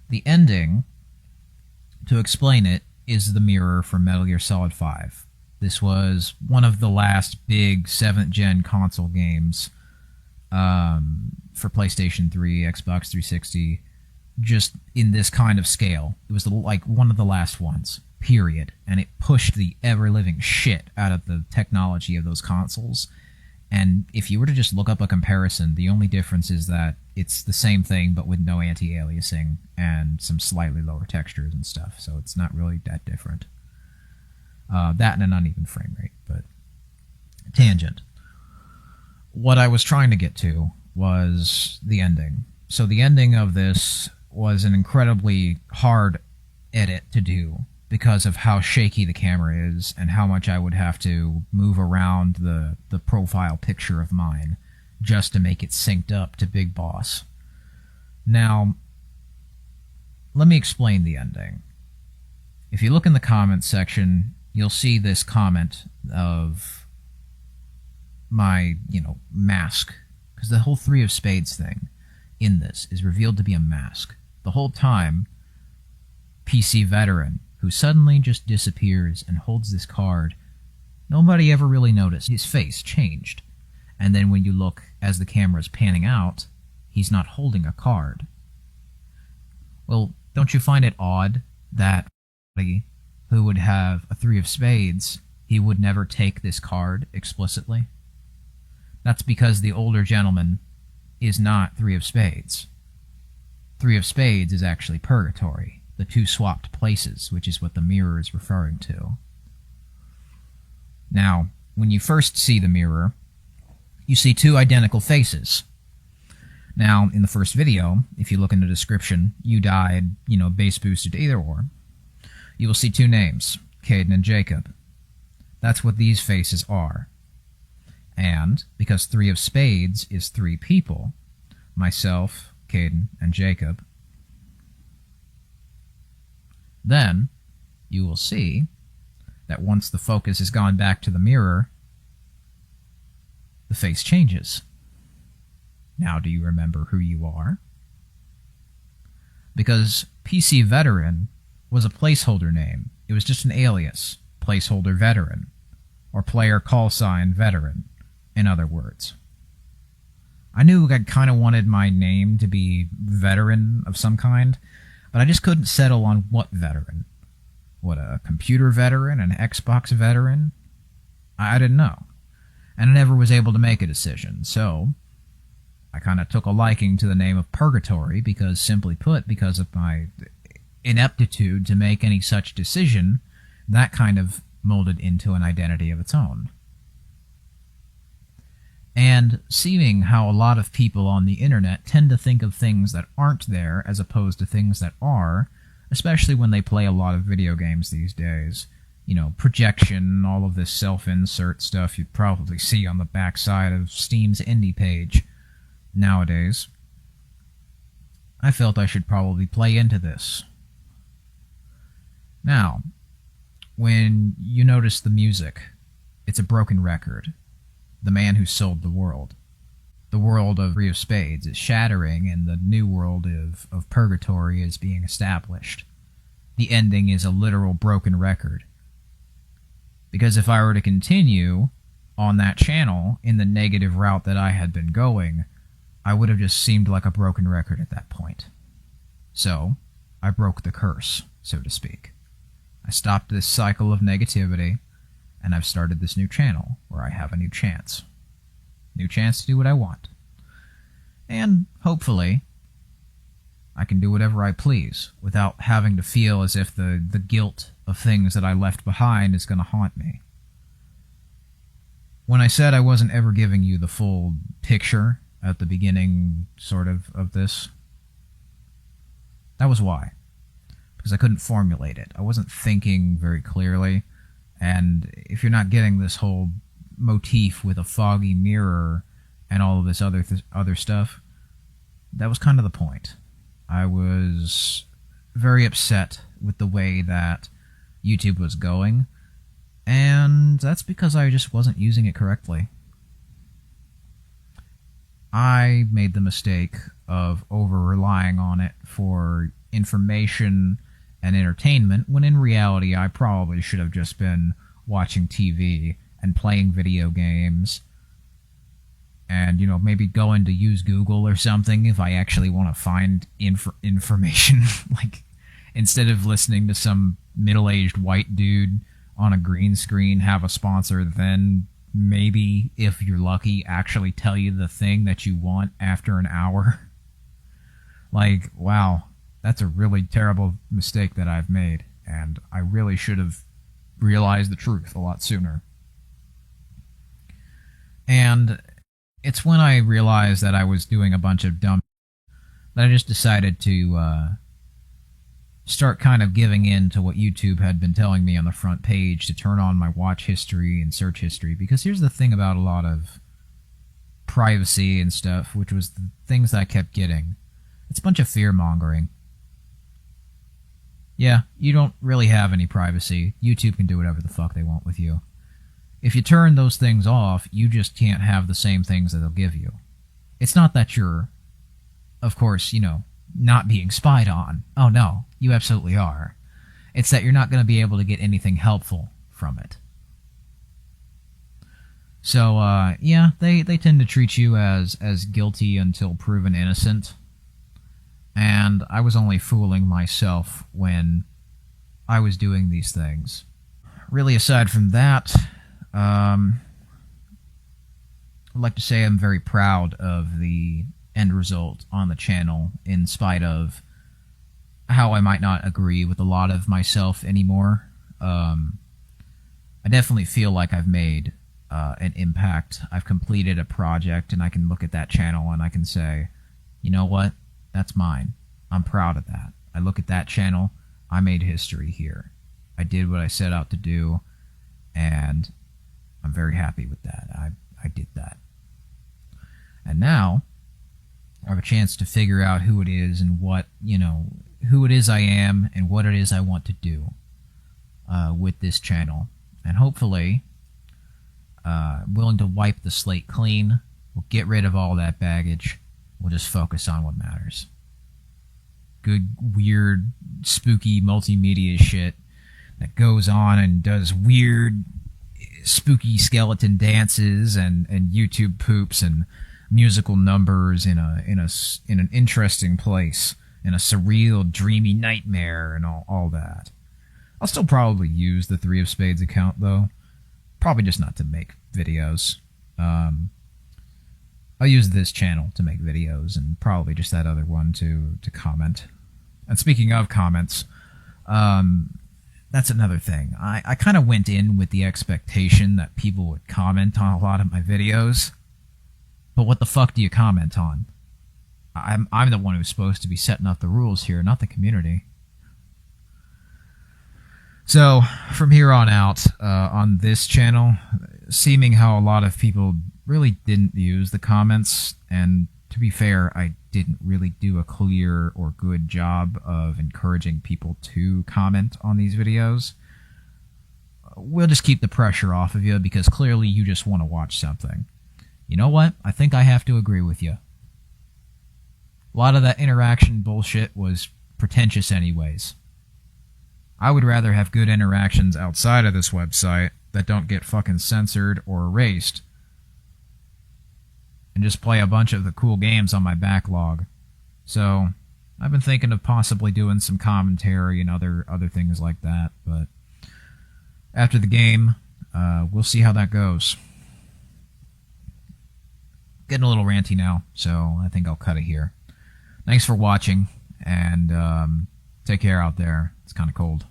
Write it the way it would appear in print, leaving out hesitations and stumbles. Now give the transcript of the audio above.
The ending, to explain it, is the mirror from Metal Gear Solid 5. This was one of the last big 7th gen console games for PlayStation 3, Xbox 360, just in this kind of scale. It was like one of the last ones, period. And it pushed the ever-living shit out of the technology of those consoles. And if you were to just look up a comparison, the only difference is that it's the same thing but with no anti-aliasing and some slightly lower textures and stuff, so it's not really that different. That and an uneven frame rate, but tangent. What I was trying to get to was the ending. So the ending of this was an incredibly hard edit to do because of how shaky the camera is and how much I would have to move around the profile picture of mine just to make it synced up to Big Boss. Now, let me explain the ending. If you look in the comments section, you'll see this comment of my, mask. Because the whole 3ofSpades thing in this is revealed to be a mask. The whole time, PC Veteran, who suddenly just disappears and holds this card, nobody ever really noticed. His face changed. And then when you look as the camera's panning out, he's not holding a card. Well, don't you find it odd that who would have a 3ofSpades, he would never take this card explicitly? That's because the older gentleman is not 3ofSpades. 3ofSpades is actually Purgatory, the two swapped places, which is what the mirror is referring to. Now, when you first see the mirror, you see two identical faces. Now, in the first video, if you look in the description, you died, base boosted either or, you will see two names, Caden and Jacob. That's what these faces are. And, because 3ofSpades is three people, myself, Caden, and Jacob, then you will see that once the focus has gone back to the mirror, the face changes. Now, do you remember who you are? Because PC Veteran was a placeholder name. It was just an alias, placeholder Veteran, or player call sign Veteran, in other words. I knew I kind of wanted my name to be Veteran of some kind, but I just couldn't settle on what veteran. What, a computer veteran? An Xbox veteran? I didn't know. And I never was able to make a decision, so I kind of took a liking to the name of Purgatory because, simply put, because of my ineptitude to make any such decision, that kind of molded into an identity of its own. And seeing how a lot of people on the internet tend to think of things that aren't there as opposed to things that are, especially when they play a lot of video games these days. Projection, all of this self-insert stuff you'd probably see on the backside of Steam's indie page nowadays. I felt I should probably play into this. Now, when you notice the music, it's a broken record. The man who sold the world. The world of 3ofSpades is shattering, and the new world of Purgatory is being established. The ending is a literal broken record. Because if I were to continue on that channel in the negative route that I had been going, I would have just seemed like a broken record at that point. So, I broke the curse, so to speak. I stopped this cycle of negativity, and I've started this new channel, where I have a new chance. New chance to do what I want. And, hopefully, I can do whatever I please, without having to feel as if the guilt of things that I left behind is going to haunt me. When I said I wasn't ever giving you the full picture at the beginning, sort of this, that was why. Because I couldn't formulate it. I wasn't thinking very clearly. And if you're not getting this whole motif with a foggy mirror and all of this other stuff, that was kind of the point. I was very upset with the way that YouTube was going, and that's because I just wasn't using it correctly. I made the mistake of over-relying on it for information and entertainment, when in reality I probably should have just been watching TV and playing video games and, you know, maybe going to use Google or something if I actually want to find information. Like, instead of listening to some middle-aged white dude on a green screen have a sponsor, then maybe, if you're lucky, actually tell you the thing that you want after an hour. Like, wow, that's a really terrible mistake that I've made, and I really should have realized the truth a lot sooner. And it's when I realized that I was doing a bunch of dumb that I just decided to start kind of giving in to what YouTube had been telling me on the front page, to turn on my watch history and search history. Because here's the thing about a lot of privacy and stuff, which was the things that I kept getting. It's a bunch of fear-mongering. Yeah, you don't really have any privacy. YouTube can do whatever the fuck they want with you. If you turn those things off, you just can't have the same things that they'll give you. It's not that you're, of course, you know, not being spied on. Oh no, you absolutely are. It's that you're not going to be able to get anything helpful from it. So, yeah, they tend to treat you as guilty until proven innocent. And I was only fooling myself when I was doing these things. Really, aside from that, I'd like to say I'm very proud of the end result on the channel, in spite of how I might not agree with a lot of myself anymore. I definitely feel like I've made an impact. I've completed a project, and I can look at that channel and I can say, you know what? That's mine. I'm proud of that. I look at that channel, I made history here. I did what I set out to do, and I'm very happy with that. I did that. And now I have a chance to figure out who it is and what, you know, who it is I am and what it is I want to do with this channel. And hopefully, willing to wipe the slate clean. We'll get rid of all that baggage. We'll just focus on what matters. Good, weird, spooky multimedia shit that goes on and does weird, spooky skeleton dances and YouTube poops and musical numbers in an interesting place, in a surreal, dreamy nightmare and all that. I'll still probably use the 3ofSpades account, though. Probably just not to make videos. I'll use this channel to make videos, and probably just that other one to comment. And speaking of comments, that's another thing. I kind of went in with the expectation that people would comment on a lot of my videos. But what the fuck do you comment on? I'm the one who's supposed to be setting up the rules here, not the community. So, from here on out, on this channel, seeming how a lot of people really didn't use the comments, and to be fair, I didn't really do a clear or good job of encouraging people to comment on these videos. We'll just keep the pressure off of you, because clearly you just want to watch something. You know what? I think I have to agree with you. A lot of that interaction bullshit was pretentious anyways. I would rather have good interactions outside of this website that don't get fucking censored or erased, and just play a bunch of the cool games on my backlog. So, I've been thinking of possibly doing some commentary and other things like that, but after the game, we'll see how that goes. Getting a little ranty now, so I think I'll cut it here. Thanks for watching, and take care out there. It's kind of cold.